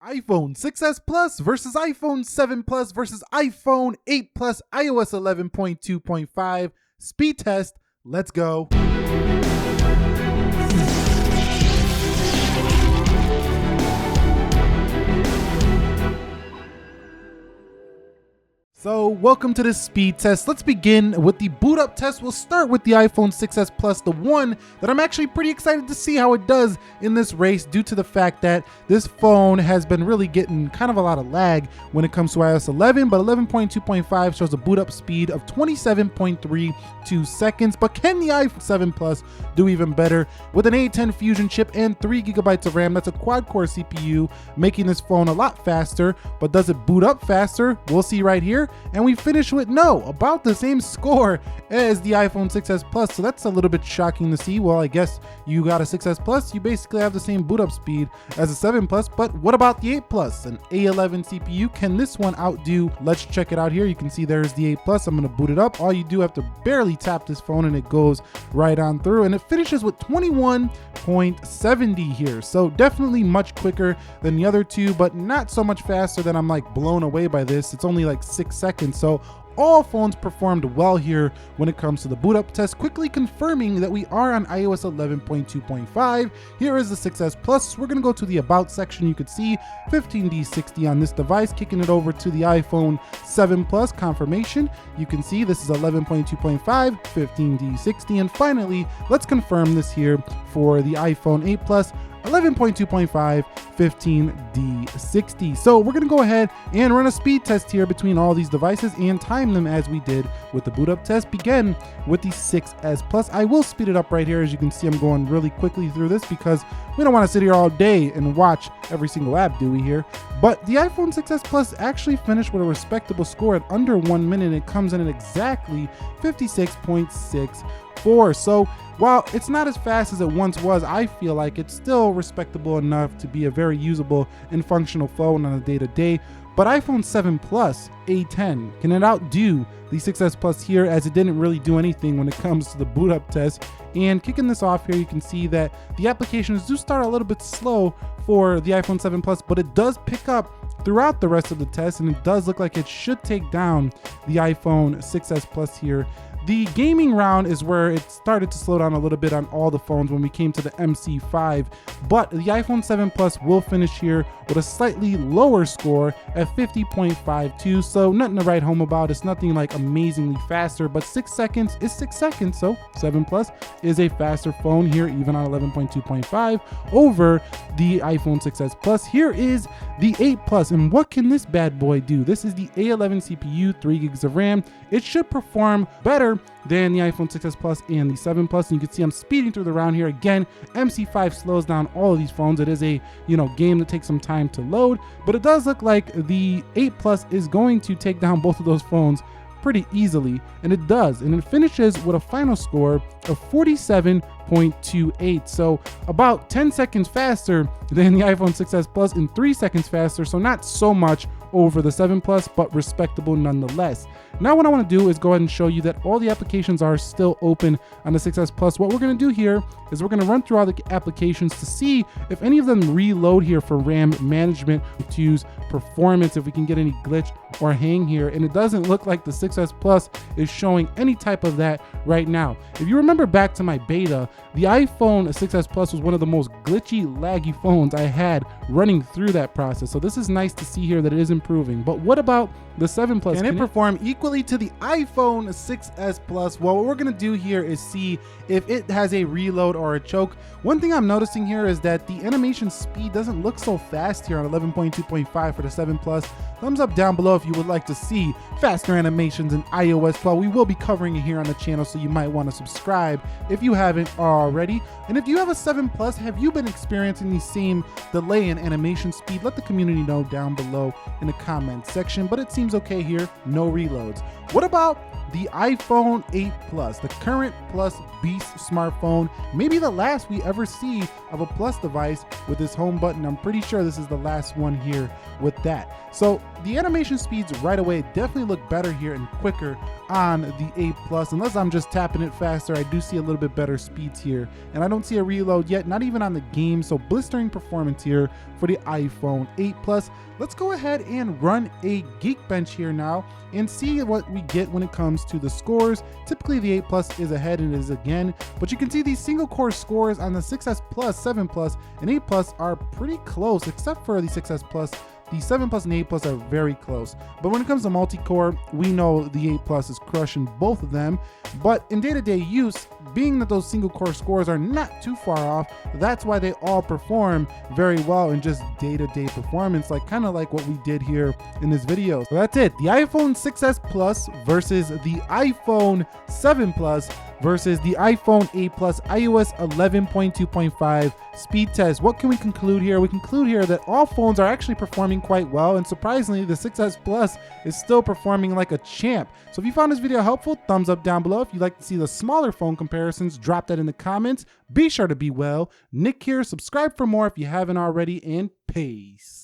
iPhone 6s Plus versus iPhone 7 Plus versus iPhone 8 Plus iOS 11.2.5 speed test. Let's go. So welcome to this speed test. Let's begin with the boot up test. We'll start with the iPhone 6s Plus, the one that I'm actually pretty excited to see how it does in this race due to the fact that this phone has been really getting kind of a lot of lag when it comes to iOS 11, but 11.2.5 shows a boot up speed of 27.32 seconds. But can the iPhone 7 Plus do even better? With an A10 Fusion chip and 3 GB of RAM, that's a quad-core CPU, making this phone a lot faster. But does it boot up faster? We'll see right here. And we finish with about the same score as the iPhone 6s Plus. So that's a little bit shocking to see. Well, I guess you got a 6s Plus, you basically have the same boot up speed as a 7 Plus. But what about the 8 Plus? An A11 CPU, can this one outdo? Let's check it out here. You can see there's the 8 Plus. I'm gonna boot it up. All you do have to barely tap this phone and it goes right on through, and it finishes with 21.70 here. So definitely much quicker than the other two, but not so much faster that I'm like blown away by this. It's only like 6 seconds. So all phones performed well here when it comes to the boot up test, quickly confirming that we are on iOS 11.2.5. Here is the 6s Plus. We're gonna go to the about section. You could see 15D60 on this device, kicking it over to the iPhone 7 Plus confirmation. You can see this is 11.2.5, 15D60, and finally, let's confirm this here for the iPhone 8 Plus, 11.2.5, 15D60. So we're gonna go ahead and run a speed test here between all these devices and time them as we did with the boot up test. Begin with the 6s Plus. I will speed it up right here. As you can see, I'm going really quickly through this because we don't want to sit here all day and watch every single app, do we here? But the iPhone 6s Plus actually finished with a respectable score at under 1 minute. It comes in at exactly 56.64. So while it's not as fast as it once was, I feel like it's still respectable enough to be a very usable and functional phone on a day-to-day. But iPhone 7 Plus A10, can it outdo the 6s Plus here, as it didn't really do anything when it comes to the boot up test? And kicking this off here, you can see that the applications do start a little bit slow for the iPhone 7 Plus, but it does pick up throughout the rest of the test, and it does look like it should take down the iPhone 6s Plus here. The gaming round is where it started to slow down a little bit on all the phones when we came to the MC5, but the iPhone 7 Plus will finish here with a slightly lower score at 50.52, so nothing to write home about. It's nothing like amazingly faster, but 6 seconds is 6 seconds, so 7 Plus is a faster phone here, even on 11.2.5 over the iPhone 6s Plus. Here is the 8 Plus, and what can this bad boy do? This is the A11 CPU, 3 gigs of RAM. It should perform better than the iPhone 6s Plus and the 7 Plus. And you can see I'm speeding through the round here. Again, MC5 slows down all of these phones. It is a game that takes some time to load, but it does look like the 8 Plus is going to take down both of those phones pretty easily, and it does, and it finishes with a final score of 47.28, so about 10 seconds faster than the iPhone 6s Plus and 3 seconds faster, so not so much over the 7 Plus, but respectable nonetheless. Now what I want to do is go ahead and show you that all the applications are still open on the 6s Plus. What we're going to do here is we're going to run through all the applications to see if any of them reload here for RAM management, to use performance, if we can get any glitch or hang here, and it doesn't look like the 6s Plus is showing any type of that right now. If you remember back to my beta, the iPhone 6s Plus was one of the most glitchy, laggy phones I had running through that process, so this is nice to see here that it is improving. But what about the 7 Plus? Can it perform equally to the iPhone 6s Plus? Well, what we're gonna do here is see if it has a reload or a choke. One thing I'm noticing here is that the animation speed doesn't look so fast here on 11.2.5 for the 7 Plus. Thumbs up down below if you would like to see faster animations in iOS 12. We will be covering it here on the channel, so you might want to subscribe if you haven't already. And if you have a 7 Plus, have you been experiencing the same delay in animation speed? Let the community know down below in the comment section, but it seems okay here, no reloads. What about the iPhone 8 Plus, the current Plus Beast smartphone, maybe the last we ever see of a Plus device with this home button. I'm pretty sure this is the last one here with that. So the animation speeds right away definitely look better here and quicker on the 8 Plus. Unless I'm just tapping it faster, I do see a little bit better speeds here. And I don't see a reload yet, not even on the game. So blistering performance here for the iPhone 8 Plus. Let's go ahead and run a Geekbench here now and see what we get when it comes to the scores. Typically the 8 Plus is ahead and it is again, but you can see these single core scores on the 6S Plus, 7 Plus, and 8 Plus are pretty close, except for the 6S Plus. The 7 Plus and 8 Plus are very close. But when it comes to multi-core, we know the 8 Plus is crushing both of them. But in day-to-day use, being that those single core scores are not too far off, that's why they all perform very well in just day-to-day performance, like kind of like what we did here in this video. So that's it. The iPhone 6S Plus versus the iPhone 7 Plus versus the iPhone 8 Plus iOS 11.2.5 speed test. What can we conclude here? We conclude here that all phones are actually performing quite well, and surprisingly the 6S Plus is still performing like a champ. So if you found this video helpful, thumbs up down below. If you'd like to see the smaller phone comparisons, drop that in the comments. Be sure to be well. Nick here. Subscribe for more if you haven't already, and peace.